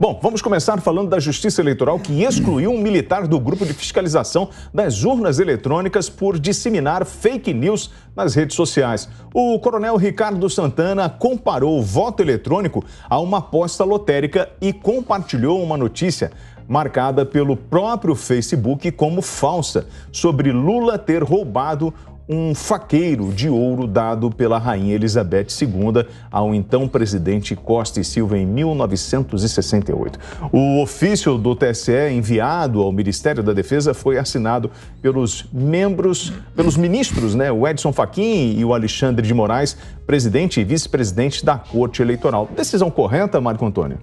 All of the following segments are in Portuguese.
Bom, vamos começar falando da Justiça Eleitoral, que excluiu um militar do grupo de fiscalização das urnas eletrônicas por disseminar fake news nas redes sociais. O coronel Ricardo Santana comparou o voto eletrônico a uma aposta lotérica e compartilhou uma notícia marcada pelo próprio Facebook como falsa, sobre Lula ter roubado um faqueiro de ouro dado pela Rainha Elizabeth II ao então presidente Costa e Silva em 1968. O ofício do TSE enviado ao Ministério da Defesa foi assinado pelos ministros, o Edson Fachin e o Alexandre de Moraes, presidente e vice-presidente da Corte Eleitoral. Decisão correta, Marco Antônio?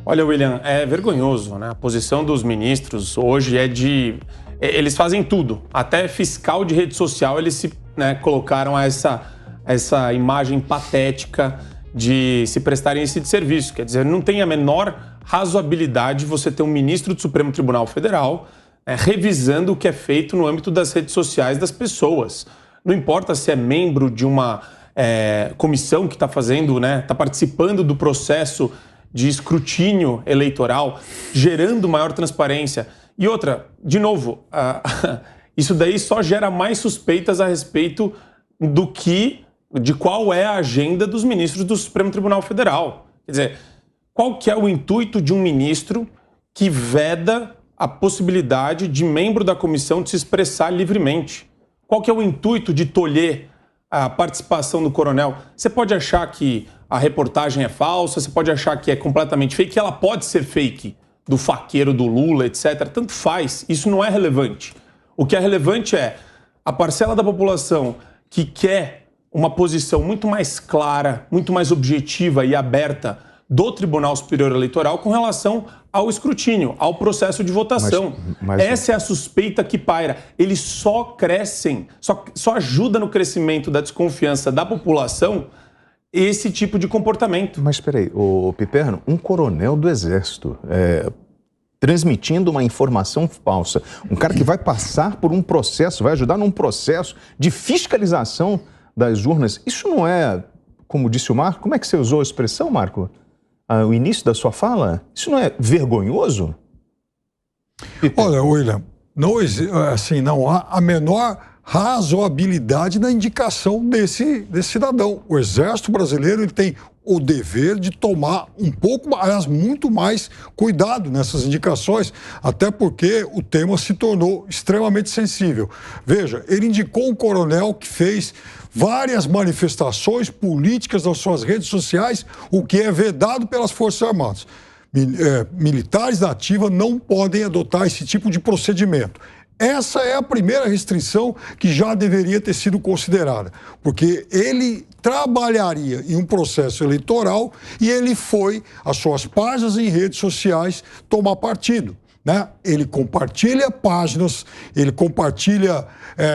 Olha, William, é vergonhoso, né? A posição dos ministros hoje é de... Eles fazem tudo, até fiscal de rede social eles se colocaram a essa imagem patética de se prestarem esse de serviço. Quer dizer, não tem a menor razoabilidade você ter um ministro do Supremo Tribunal Federal revisando o que é feito no âmbito das redes sociais das pessoas. Não importa se é membro de uma comissão que está participando do processo de escrutínio eleitoral, gerando maior transparência. E outra, de novo, isso daí só gera mais suspeitas a respeito de qual é a agenda dos ministros do Supremo Tribunal Federal. Quer dizer, qual que é o intuito de um ministro que veda a possibilidade de membro da comissão de se expressar livremente? Qual que é o intuito de tolher a participação do coronel? Você pode achar que a reportagem é falsa, você pode achar que é completamente fake, ela pode ser fake, do faqueiro do Lula, etc. Tanto faz, isso não é relevante. O que é relevante é a parcela da população que quer uma posição muito mais clara, muito mais objetiva e aberta do Tribunal Superior Eleitoral com relação ao escrutínio, ao processo de votação. Essa é a suspeita que paira. Eles só crescem, só ajuda no crescimento da desconfiança da população esse tipo de comportamento. Mas espera aí, Piperno, um coronel do Exército transmitindo uma informação falsa, um cara que vai passar por um processo, vai ajudar num processo de fiscalização das urnas, isso não é, como disse o Marco, como é que você usou a expressão, Marco? O início da sua fala? Isso não é vergonhoso? Olha, William, não há a menor razoabilidade na indicação desse cidadão. O Exército Brasileiro ele tem o dever de tomar muito mais cuidado nessas indicações, até porque o tema se tornou extremamente sensível. Veja, ele indicou um coronel que fez várias manifestações políticas nas suas redes sociais, o que é vedado pelas Forças Armadas. Militares da ativa não podem adotar esse tipo de procedimento. Essa é a primeira restrição que já deveria ter sido considerada, porque ele trabalharia em um processo eleitoral e ele foi às suas páginas em redes sociais tomar partido. Ele compartilha páginas, ele compartilha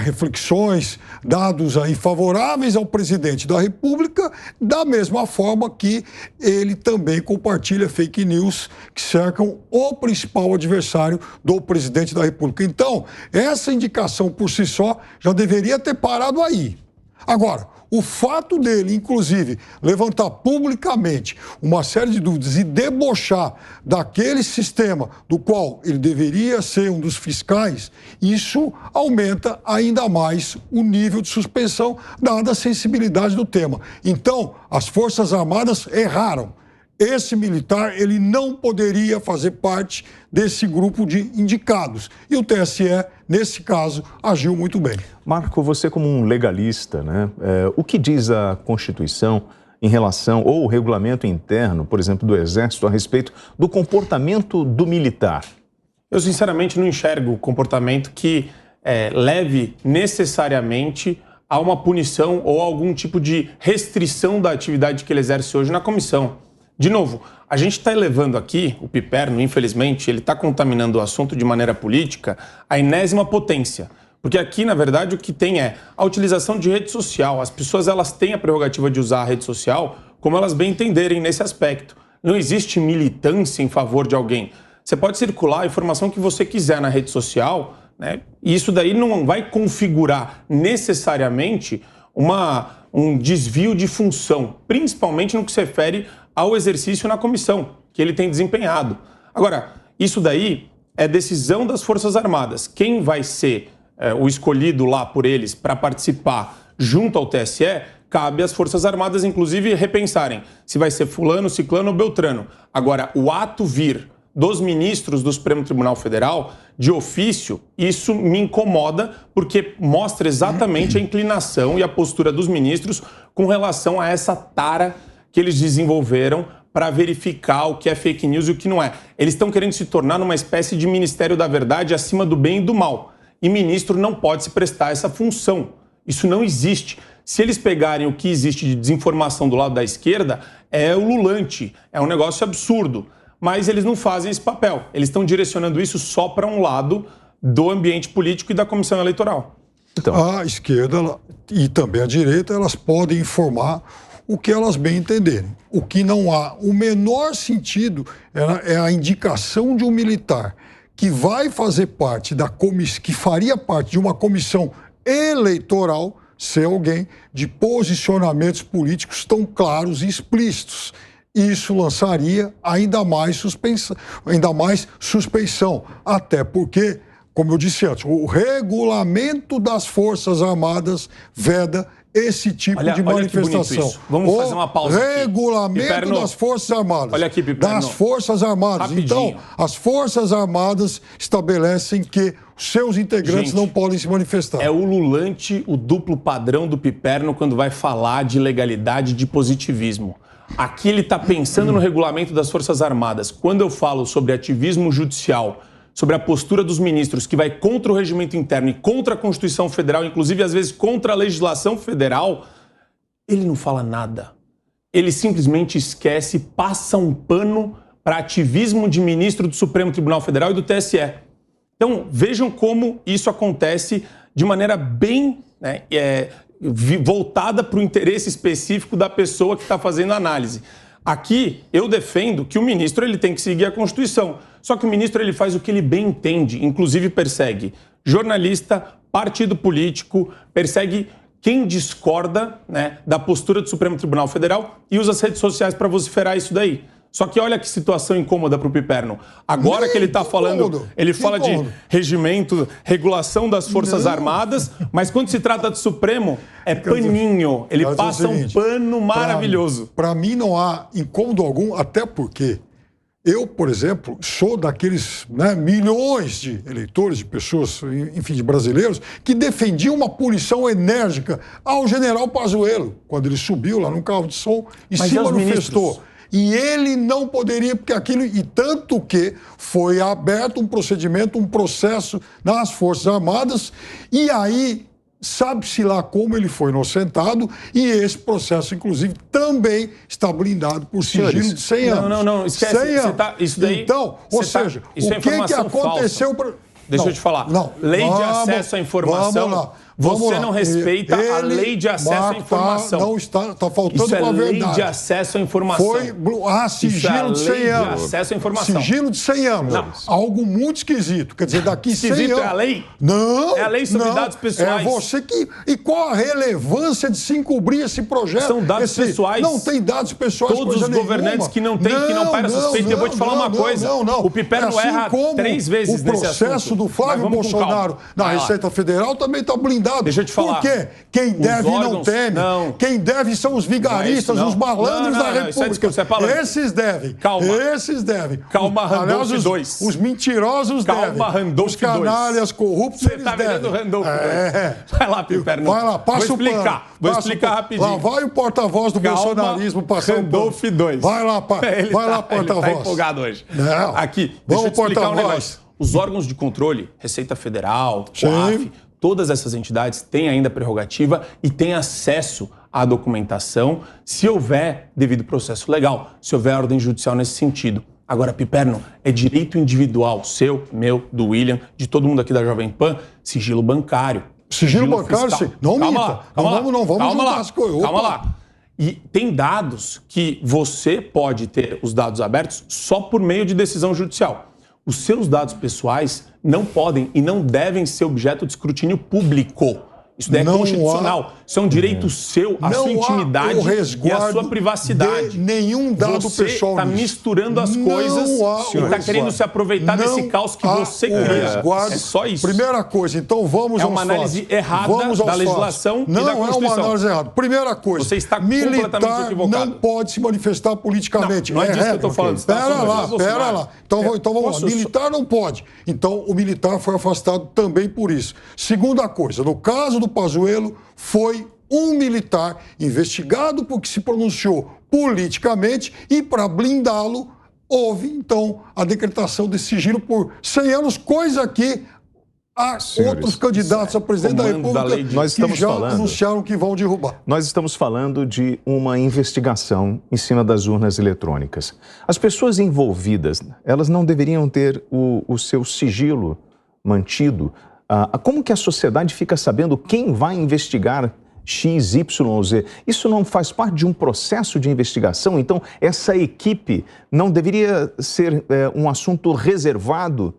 reflexões, dados aí favoráveis ao presidente da República, da mesma forma que ele também compartilha fake news que cercam o principal adversário do presidente da República. Então, essa indicação por si só já deveria ter parado aí. Agora, o fato dele, inclusive, levantar publicamente uma série de dúvidas e debochar daquele sistema do qual ele deveria ser um dos fiscais, isso aumenta ainda mais o nível de suspeição, dada a sensibilidade do tema. Então, as Forças Armadas erraram. Esse militar, ele não poderia fazer parte desse grupo de indicados. E o TSE, nesse caso, agiu muito bem. Marco, você como um legalista, o que diz a Constituição em relação, ou o regulamento interno, por exemplo, do Exército, a respeito do comportamento do militar? Eu, sinceramente, não enxergo o comportamento que leve necessariamente a uma punição ou algum tipo de restrição da atividade que ele exerce hoje na comissão. De novo, a gente está elevando aqui, o Piperno, infelizmente, ele está contaminando o assunto de maneira política à enésima potência. Porque aqui, na verdade, o que tem é a utilização de rede social. As pessoas elas têm a prerrogativa de usar a rede social como elas bem entenderem nesse aspecto. Não existe militância em favor de alguém. Você pode circular a informação que você quiser na rede social, e isso daí não vai configurar necessariamente um desvio de função, principalmente no que se refere ao exercício na comissão. que ele tem desempenhado. Agora, isso daí é decisão das Forças Armadas. Quem vai ser o escolhido lá por eles para participar junto ao TSE, cabe às Forças Armadas, inclusive, repensarem se vai ser fulano, ciclano ou beltrano. Agora, o ato vir dos ministros do Supremo Tribunal Federal, de ofício, isso me incomoda, porque mostra exatamente a inclinação e a postura dos ministros com relação a essa tara que eles desenvolveram para verificar o que é fake news e o que não é. Eles estão querendo se tornar numa espécie de Ministério da Verdade acima do bem e do mal. E ministro não pode se prestar essa função. Isso não existe. Se eles pegarem o que existe de desinformação do lado da esquerda, é ululante, é um negócio absurdo. Mas eles não fazem esse papel. Eles estão direcionando isso só para um lado do ambiente político e da comissão eleitoral. Então, a esquerda e também a direita, elas podem informar o que elas bem entenderem. O que não há o menor sentido é a indicação de um militar que vai fazer parte que faria parte de uma comissão eleitoral ser alguém de posicionamentos políticos tão claros e explícitos. Isso lançaria ainda mais suspeição, até porque, como eu disse antes, o regulamento das Forças Armadas veda esse tipo de manifestação. Vamos fazer uma pausa aqui. Regulamento das Forças Armadas. Olha aqui, Piperno. Das Forças Armadas. Rapidinho. Então, as Forças Armadas estabelecem que seus integrantes não podem se manifestar. É ululante o duplo padrão do Piperno quando vai falar de legalidade e de positivismo. Aqui ele está pensando no regulamento das Forças Armadas. Quando eu falo sobre ativismo judicial, sobre a postura dos ministros que vai contra o regimento interno e contra a Constituição Federal, inclusive às vezes contra a legislação federal, ele não fala nada. Ele simplesmente esquece, passa um pano para ativismo de ministro do Supremo Tribunal Federal e do TSE. Então, vejam como isso acontece de maneira bem voltada para o interesse específico da pessoa que está fazendo a análise. Aqui, eu defendo que o ministro ele tem que seguir a Constituição. Só que o ministro ele faz o que ele bem entende, inclusive persegue jornalista, partido político, persegue quem discorda, da postura do Supremo Tribunal Federal e usa as redes sociais para vociferar isso daí. Só que olha que situação incômoda para o Piperno. Agora que ele está falando, ele fala de regimento, regulação das Forças Armadas, mas quando se trata de Supremo, é paninho. Ele passa um pano maravilhoso. Para mim não há incômodo algum, até porque eu, por exemplo, sou daqueles milhões de eleitores, de pessoas, enfim, de brasileiros, que defendiam uma punição enérgica ao general Pazuello, quando ele subiu lá no carro de som e se manifestou. E ele não poderia, porque aquilo... E tanto que foi aberto um procedimento, um processo nas Forças Armadas, e aí sabe-se lá como ele foi inocentado, e esse processo, inclusive, também está blindado por sigilo de 100 anos. Não, esquece. 100 anos. Isso daí, então, ou seja, o que aconteceu... Deixa eu te falar. Lei de acesso à informação... Você não respeita a lei de acesso à informação. Não está faltando com a verdade. Lei de acesso à informação. Sigilo de 100 anos. Lei de acesso à informação. Sigilo de 100 anos. Não. Algo muito esquisito. Quer dizer, daqui 100 anos... Esquisito é a lei? Não. É a lei sobre dados pessoais. É você que... E qual a relevância de se encobrir esse projeto? São dados pessoais. Não tem dados pessoais. Todos os governantes que não pairam suspeita. Eu vou te falar uma coisa. O Piperno erra 3 vezes nesse assunto. O processo do Flávio Bolsonaro na Receita Federal também está blindado. Deixa eu te falar. Por quê? Quem deve não teme. Quem deve são os vigaristas, os malandros da República. Esses devem. Calma. Esses devem. Calma, Randolph 2. Os mentirosos devem. Calma, Randolph 2. Os canalhas corruptos, eles devem. Você tá vendo Randolph 2. Vai lá, Piperno. Vai lá, passa o pano. Vou explicar rapidinho. Lá vai o porta-voz do bolsonarismo passar Randolph 2. Vai lá, porta-voz. Ele tá empolgado hoje. Não. Aqui, deixa eu te explicar um negócio. Os órgãos de controle, Receita Federal, COAF, todas essas entidades têm ainda prerrogativa e têm acesso à documentação se houver devido processo legal, se houver ordem judicial nesse sentido. Agora, Piperno, é direito individual seu, meu, do William, de todo mundo aqui da Jovem Pan, sigilo bancário. Sigilo bancário, sim. Não minta. Não vamos juntar as coisas. Calma lá. E tem dados que você pode ter os dados abertos só por meio de decisão judicial. Os seus dados pessoais não podem e não devem ser objeto de escrutínio público. Isso daí é constitucional. Isso é um direito seu, a sua intimidade e a sua privacidade. Nenhum dado pessoal. Você está misturando as coisas e está querendo se aproveitar desse caos que você cria. É só isso. Primeira coisa, então vamos É uma análise errada da legislação e da Constituição. Não é uma análise errada. Primeira coisa, você está completamente equivocado. Não pode se manifestar politicamente. Não é disso que eu estou falando. Pera lá. Então vamos lá. Militar não pode. Então o militar foi afastado também por isso. Segunda coisa, no caso do Pazuello, foi um militar investigado porque se pronunciou politicamente e para blindá-lo houve então a decretação desse sigilo por 100 anos, coisa que há outros candidatos a presidente da República que já anunciaram que vão derrubar. Nós estamos falando de uma investigação em cima das urnas eletrônicas. As pessoas envolvidas, elas não deveriam ter o seu sigilo mantido. Como que a sociedade fica sabendo quem vai investigar X, Y, Z? Isso não faz parte de um processo de investigação? Então, essa equipe não deveria ser um assunto reservado?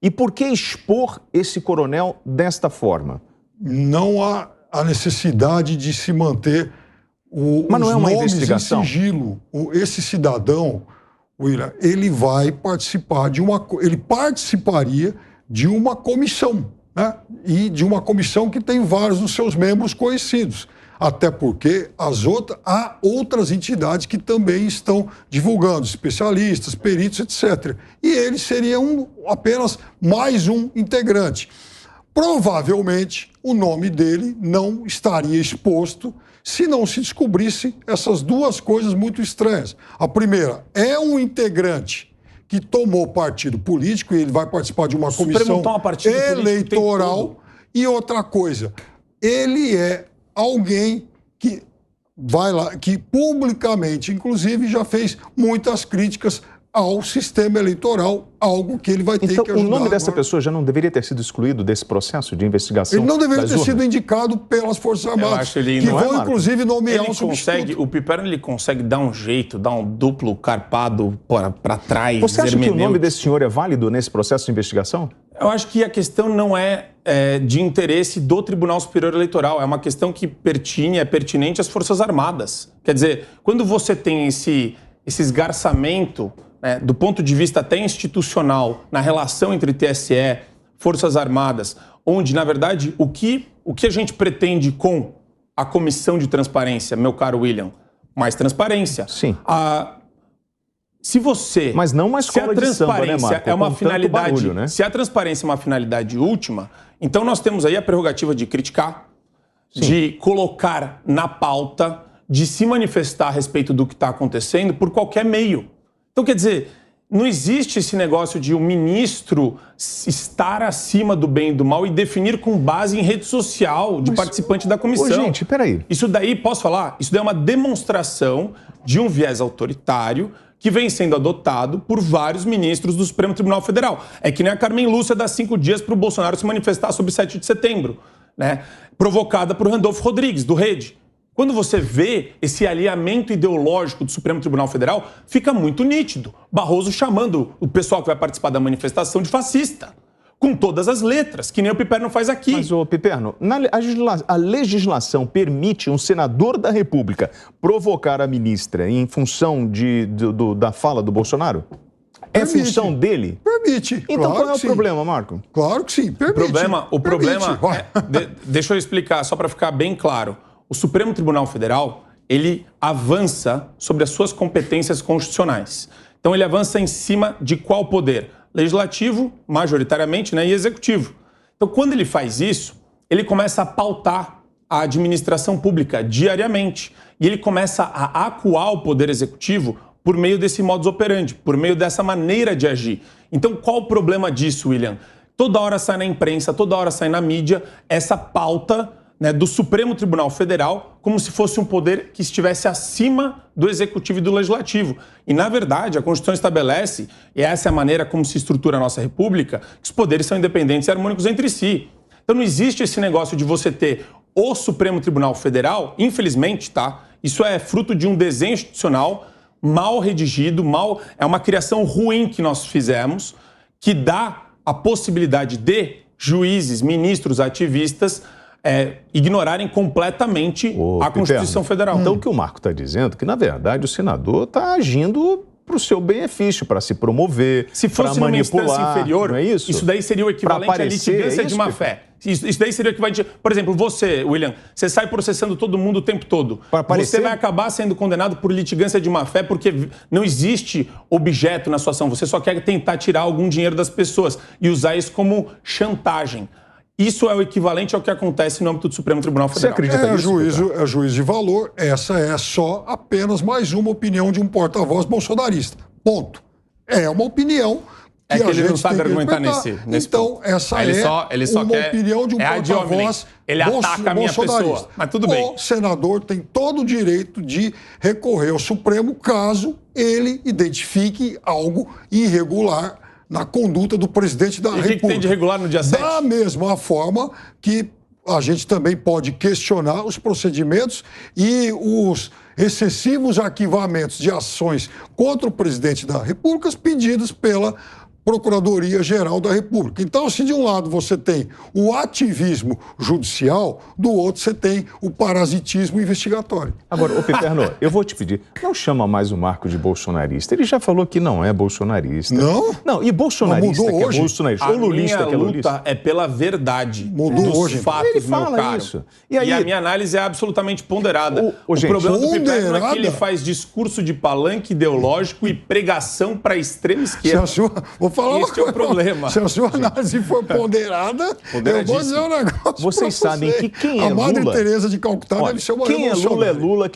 E por que expor esse coronel desta forma? Não há a necessidade de se manter Mas não é uma investigação? Em sigilo. Esse cidadão, William, ele vai participar ele participaria de uma comissão, né? E de uma comissão que tem vários dos seus membros conhecidos. Até porque há outras entidades que também estão divulgando, especialistas, peritos, etc. E ele seria apenas mais um integrante. Provavelmente, o nome dele não estaria exposto se não se descobrisse essas duas coisas muito estranhas. A primeira, é um integrante que tomou partido político e ele vai participar de uma comissão eleitoral. E outra coisa, ele é alguém que vai lá, que publicamente, inclusive, já fez muitas críticas ao sistema eleitoral, algo que ele vai ter que ajudar. Então, o nome dessa pessoa já não deveria ter sido excluído desse processo de investigação? Ele não deveria ter sido indicado pelas Forças Armadas, que vão, inclusive, nomear um substituto. O Piperno, ele consegue dar um jeito, dar um duplo carpado para trás. Você acha que o nome desse senhor é válido nesse processo de investigação? Eu acho que a questão não é de interesse do Tribunal Superior Eleitoral, é uma questão que é pertinente às Forças Armadas. Quer dizer, quando você tem esse esgarçamento, do ponto de vista até institucional, na relação entre TSE, Forças Armadas, onde, na verdade, o que a gente pretende com a comissão de transparência, meu caro William? Mais transparência. Sim. Mas não uma escola de samba, né, Marco? É uma finalidade, barulho, né? Se a transparência é uma finalidade última, então nós temos aí a prerrogativa de criticar, sim, de colocar na pauta, de se manifestar a respeito do que está acontecendo por qualquer meio. Então, quer dizer, não existe esse negócio de o ministro estar acima do bem e do mal e definir com base em rede social de participante da comissão. Gente, peraí. Isso daí, posso falar? Isso daí é uma demonstração de um viés autoritário que vem sendo adotado por vários ministros do Supremo Tribunal Federal. É que nem a Carmen Lúcia dá 5 dias para o Bolsonaro se manifestar sobre 7 de setembro, né? Provocada por Randolfo Rodrigues, do Rede. Quando você vê esse alinhamento ideológico do Supremo Tribunal Federal, fica muito nítido. Barroso chamando o pessoal que vai participar da manifestação de fascista, com todas as letras, que nem o Piperno faz aqui. Mas, Piperno, a legislação permite um senador da República provocar a ministra em função da fala do Bolsonaro? É função dele? Permite. Então qual é o problema, Marco? Claro que sim, permite. O problema deixa eu explicar, só para ficar bem claro. O Supremo Tribunal Federal, ele avança sobre as suas competências constitucionais. Então, ele avança em cima de qual poder? Legislativo, majoritariamente, né, e executivo. Então, quando ele faz isso, ele começa a pautar a administração pública diariamente. E ele começa a acuar o poder executivo por meio desse modus operandi, por meio dessa maneira de agir. Então, qual o problema disso, William? Toda hora sai na imprensa, toda hora sai na mídia essa pauta, né, do Supremo Tribunal Federal como se fosse um poder que estivesse acima do Executivo e do Legislativo. E, na verdade, a Constituição estabelece, e essa é a maneira como se estrutura a nossa República, que os poderes são independentes e harmônicos entre si. Então não existe esse negócio de você ter o Supremo Tribunal Federal, infelizmente, tá? Isso é fruto de um desenho institucional mal redigido, é uma criação ruim que nós fizemos, que dá a possibilidade de juízes, ministros, ativistas ignorarem completamente a Constituição Federal. Então, o que o Marco está dizendo é que, na verdade, o senador está agindo para o seu benefício, para se promover, se fosse numa instância inferior, não é isso? Isso daí seria o equivalente à litigância de má fé. Isso daí seria o equivalente... Por exemplo, você, William, você sai processando todo mundo o tempo todo. Você vai acabar sendo condenado por litigância de má fé porque não existe objeto na sua ação. Você só quer tentar tirar algum dinheiro das pessoas e usar isso como chantagem. Isso é o equivalente ao que acontece no âmbito do Supremo Tribunal Federal. Você acredita nisso? É juízo de valor. Essa é só apenas mais uma opinião de um porta-voz bolsonarista. Ponto. É uma opinião que a ele gente não sabe argumentar nesse ponto. Então, essa ele só uma quer, opinião de um porta-voz ele ataca a minha pessoa, mas tudo bem. O senador tem todo o direito de recorrer ao Supremo caso ele identifique algo irregular na conduta do presidente da República. E o que tem de regular no dia 7? Da mesma forma que a gente também pode questionar os procedimentos e os excessivos arquivamentos de ações contra o presidente da República pedidos pela Procuradoria-Geral da República. Então, se de um lado você tem o ativismo judicial, do outro você tem o parasitismo investigatório. Agora, ô Piperno, eu vou te pedir, não chama mais o Marco de bolsonarista. Ele já falou que não é bolsonarista. Não? Não, e bolsonarista mudou que hoje. é bolsonarista, ou lulista que é lulista. A luta é pela verdade Mudou hoje. fatos, Ele fala meu caro. isso. E a minha análise é absolutamente ponderada. O gente, problema do Piperno é que ele ponderada? faz discurso de palanque ideológico e pregação para a extrema esquerda. Vou falar Este é o problema. Se a sua análise for ponderada, eu vou dizer um negócio. Vocês sabem que quem é A Madre Lula... Teresa de Calcutá deve ser uma quem é Lula é Lula,